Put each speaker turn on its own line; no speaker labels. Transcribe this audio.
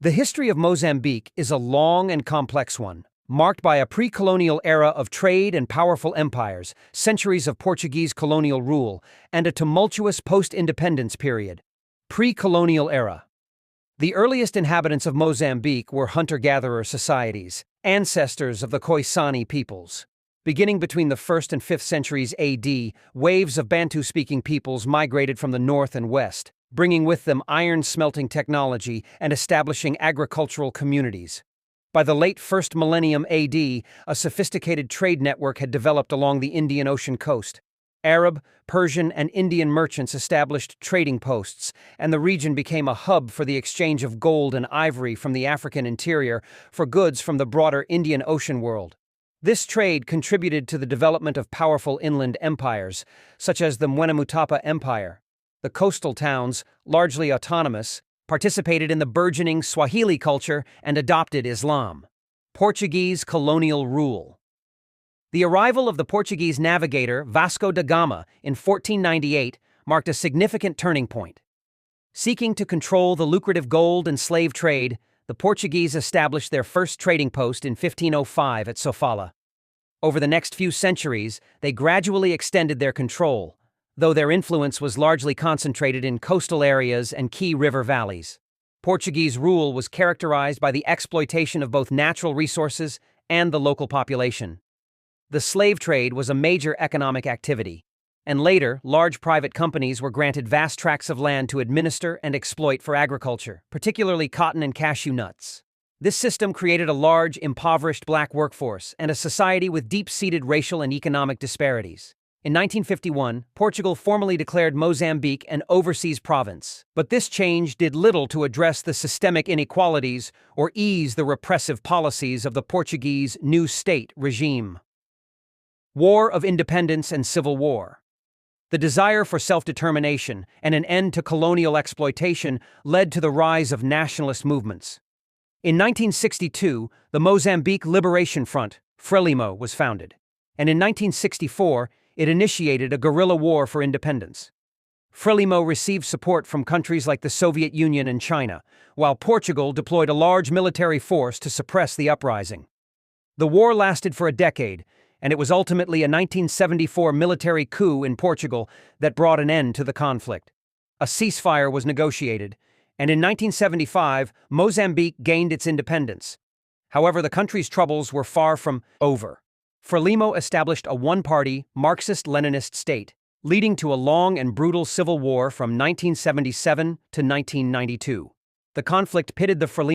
The history of Mozambique is a long and complex one, marked by a pre-colonial era of trade and powerful empires, centuries of Portuguese colonial rule, and a tumultuous post-independence period. Pre-colonial era. The earliest inhabitants of Mozambique were hunter-gatherer societies, ancestors of the Khoisan peoples. Beginning between the 1st and 5th centuries AD, waves of Bantu-speaking peoples migrated from the north and west, bringing with them iron-smelting technology and establishing agricultural communities. By the late 1st millennium AD, a sophisticated trade network had developed along the Indian Ocean coast. Arab, Persian, and Indian merchants established trading posts, and the region became a hub for the exchange of gold and ivory from the African interior for goods from the broader Indian Ocean world. This trade contributed to the development of powerful inland empires, such as the Mwenamutapa Empire. The coastal towns, largely autonomous, participated in the burgeoning Swahili culture and adopted Islam. Portuguese colonial rule. The arrival of the Portuguese navigator Vasco da Gama in 1498 marked a significant turning point. Seeking to control the lucrative gold and slave trade, the Portuguese established their first trading post in 1505 at Sofala. Over the next few centuries, they gradually extended their control, though their influence was largely concentrated in coastal areas and key river valleys. Portuguese rule was characterized by the exploitation of both natural resources and the local population. The slave trade was a major economic activity, and later, large private companies were granted vast tracts of land to administer and exploit for agriculture, particularly cotton and cashew nuts. This system created a large, impoverished black workforce and a society with deep-seated racial and economic disparities. In 1951, Portugal formally declared Mozambique an overseas province, but this change did little to address the systemic inequalities or ease the repressive policies of the Portuguese new state regime. War of Independence and Civil War. The desire for self-determination and an end to colonial exploitation led to the rise of nationalist movements. In 1962, the Mozambique Liberation Front, Frelimo, was founded, and in 1964, it initiated a guerrilla war for independence. Frelimo received support from countries like the Soviet Union and China, while Portugal deployed a large military force to suppress the uprising. The war lasted for a decade, and it was ultimately a 1974 military coup in Portugal that brought an end to the conflict. A ceasefire was negotiated, and in 1975, Mozambique gained its independence. However, the country's troubles were far from over. Frelimo established a one-party, Marxist-Leninist state, leading to a long and brutal civil war from 1977 to 1992. The conflict pitted the Frelimo